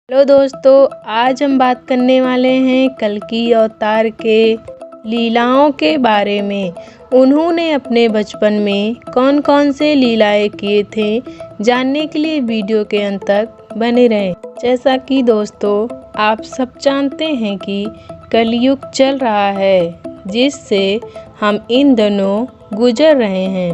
Hello दोस्तों, आज हम बात करने वाले हैं कल्कि अवतार के लीलाओं के बारे में। उन्होंने अपने बचपन में कौन कौन से लीलाएं किए थे, जानने के लिए वीडियो के अंत तक बने रहें। जैसा कि दोस्तों आप सब जानते हैं कि कलयुग चल रहा है, जिससे हम इन दिनों गुजर रहे हैं,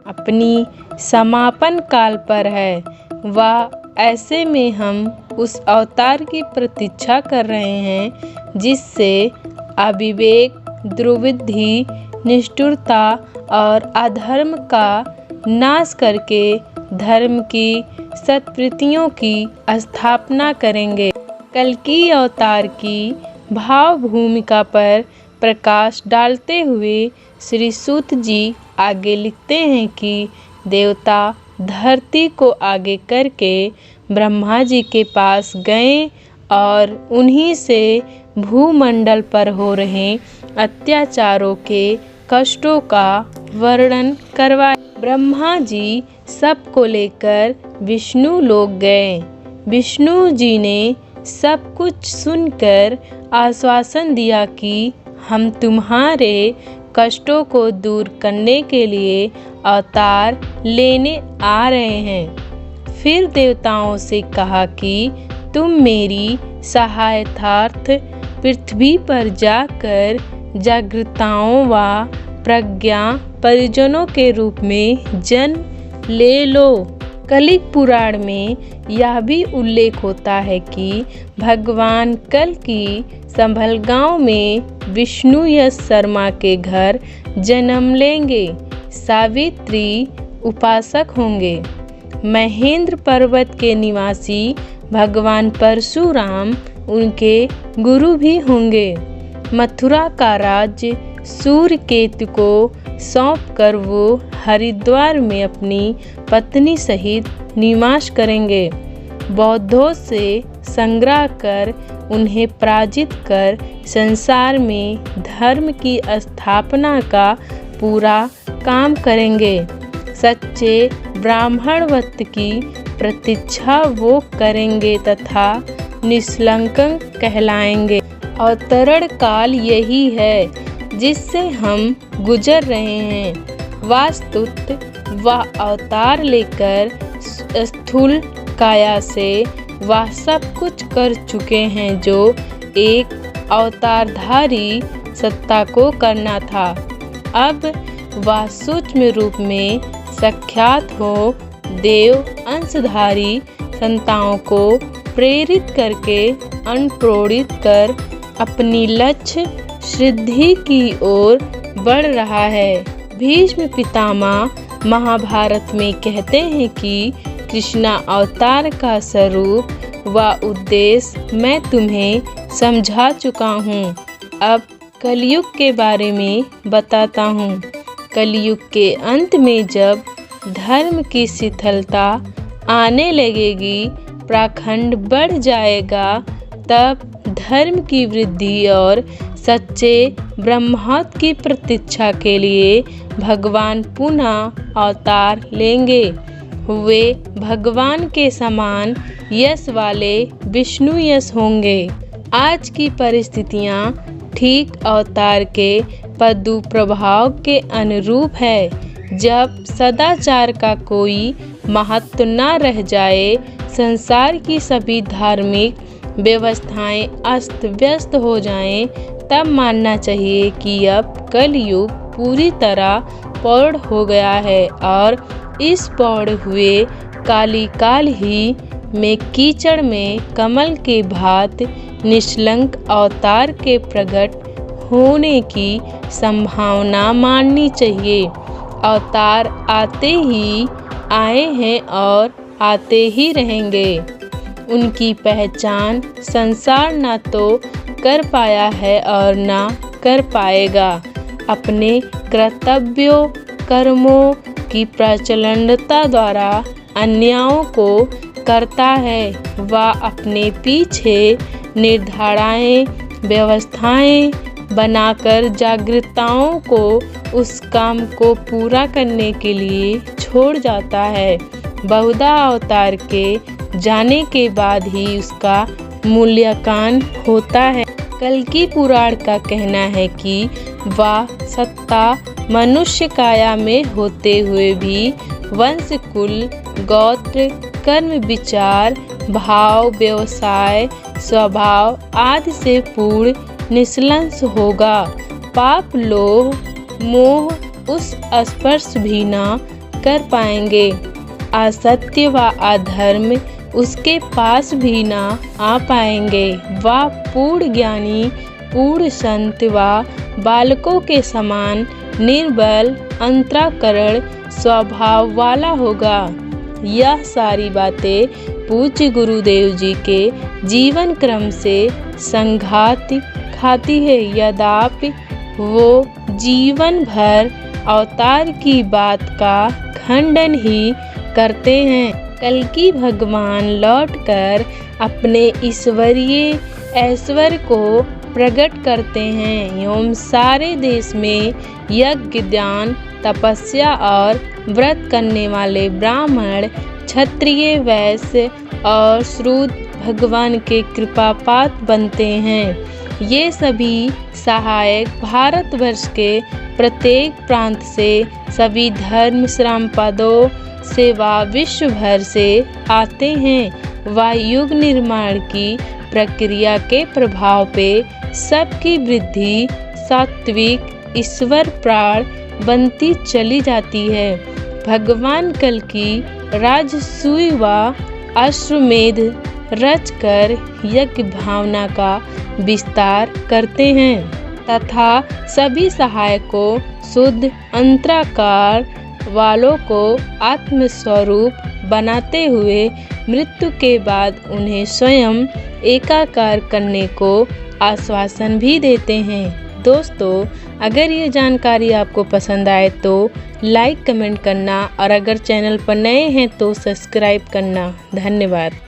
अपनी समापन काल पर है। वह ऐसे में हम उस अवतार की प्रतीक्षा कर रहे हैं, जिससे अविवेक, दुर्बुद्धि, निष्ठुरता और अधर्म का नाश करके धर्म की सत्प्रीतियों की स्थापना करेंगे। कल्कि अवतार की भाव भूमिका पर प्रकाश डालते हुए श्री सूत जी आगे लिखते हैं कि देवता धरती को आगे करके ब्रह्मा जी के पास गए और उन्हीं से भूमंडल पर हो रहे अत्याचारों के कष्टों का वर्णन करवाया। ब्रह्मा जी सबको लेकर विष्णु लोक गए। विष्णु जी ने सब कुछ सुनकर आश्वासन दिया कि हम तुम्हारे कष्टों को दूर करने के लिए अवतार लेने आ रहे हैं। फिर देवताओं से कहा कि तुम मेरी सहायतार्थ पृथ्वी पर जाकर जागृताओं व प्रज्ञा परिजनों के रूप में जन्म ले लो। कलिक पुराण में यह भी उल्लेख होता है कि भगवान कल्कि संभल में विष्णु यश शर्मा के घर जन्म लेंगे। सावित्री उपासक होंगे। महेंद्र पर्वत के निवासी भगवान परशुराम उनके गुरु भी होंगे। मथुरा का राज्य सूर्यकेतु को सौंपकर वो हरिद्वार में अपनी पत्नी सहित निवास करेंगे। बौद्धों से संग्रह कर उन्हें पराजित कर संसार में धर्म की स्थापना का पूरा काम करेंगे। सच्चे ब्राह्मण वत की प्रतीक्षा वो करेंगे तथा निष्कलंक कहलाएंगे। अवतरण काल यही है जिससे हम गुजर रहे हैं। वास्तुतः वह अवतार लेकर स्थूल काया से वह सब कुछ कर चुके हैं जो एक अवतारधारी सत्ता को करना था। अब वह सूक्ष्म रूप में साक्षात हो देव अंशधारी संताओं को प्रेरित करके अनुप्रेरित कर अपनी लक्ष्य सिद्धि की ओर बढ़ रहा है। भीष्म पितामह महाभारत में कहते हैं कि कृष्णा अवतार का स्वरूप व उद्देश्य मैं तुम्हें समझा चुका हूँ। अब कलयुग के बारे में बताता हूँ। कलयुग के अंत में जब धर्म की शिथिलता आने लगेगी, पाखंड बढ़ जाएगा, तब धर्म की वृद्धि और सच्चे ब्रह्मत्व की प्रतीक्षा के लिए भगवान पुनः अवतार लेंगे। वे भगवान के समान यश वाले विष्णु यश होंगे। आज की परिस्थितियाँ ठीक अवतार के प्रभाव के अनुरूप है। जब सदाचार का कोई महत्व न रह जाए, संसार की सभी धार्मिक व्यवस्थाएं अस्त व्यस्त हो जाएं, तब मानना चाहिए कि अब कलयुग पूरी तरह प्रौढ़ हो गया है और इस प्रौढ़ हुए काली काल ही में कीचड़ में कमल के भांति निष्कलंक अवतार के प्रकट होने की संभावना माननी चाहिए। अवतार आते ही आए हैं और आते ही रहेंगे। उनकी पहचान संसार न तो कर पाया है और न कर पाएगा। अपने कर्तव्यों कर्मों की प्रचंडता द्वारा अन्यायों को करता है। वह अपने पीछे निर्धारित व्यवस्थाएं बनाकर जागृताओं को उस काम को पूरा करने के लिए छोड़ जाता है। बहुधा अवतार के जाने के बाद ही उसका मूल्यांकन होता है। कल्कि पुराण का कहना है कि वह सत्ता मनुष्य काया में होते हुए भी वंश, कुल, गोत्र, कर्म, विचार, भाव, व्यवसाय, स्वभाव आदि से पूर्ण निष्कलंक होगा। पाप, लोभ, मोह उस स्पर्श भी न कर पाएंगे। असत्य व अधर्म उसके पास भी न आ पाएंगे। वह पूर्ण ज्ञानी, पूर्ण संत व बालकों के समान निर्बल, अंतःकरण स्वभाव वाला होगा। यह सारी बातें पूज्य गुरुदेव जी के जीवन क्रम से संघात खाती है। यद्यपि वो जीवन भर अवतार की बात का खंडन ही करते हैं। कल्कि भगवान लौटकर अपने ईश्वरीय ऐश्वर्य को प्रकट करते हैं एवं सारे देश में यज्ञ, दान, तपस्या और व्रत करने वाले ब्राह्मण, क्षत्रिय, वैश्य और शूद्र भगवान के कृपा पात्र बनते हैं। ये सभी सहायक भारतवर्ष के प्रत्येक प्रांत से, सभी धर्म श्रमपदों से व विश्व भर से आते हैं। वह युग निर्माण की प्रक्रिया के प्रभाव पे सबकी वृद्धि सात्विक ईश्वर प्राण बनती चली जाती है। भगवान कल्कि राजसूय व अश्वमेध रचकर यज्ञ भावना का विस्तार करते हैं तथा सभी सहायकों, शुद्ध अंतराकार वालों को आत्मस्वरूप बनाते हुए मृत्यु के बाद उन्हें स्वयं एकाकार करने को आश्वासन भी देते हैं। दोस्तों, अगर ये जानकारी आपको पसंद आए तो लाइक, कमेंट करना और अगर चैनल पर नए हैं तो सब्सक्राइब करना। धन्यवाद।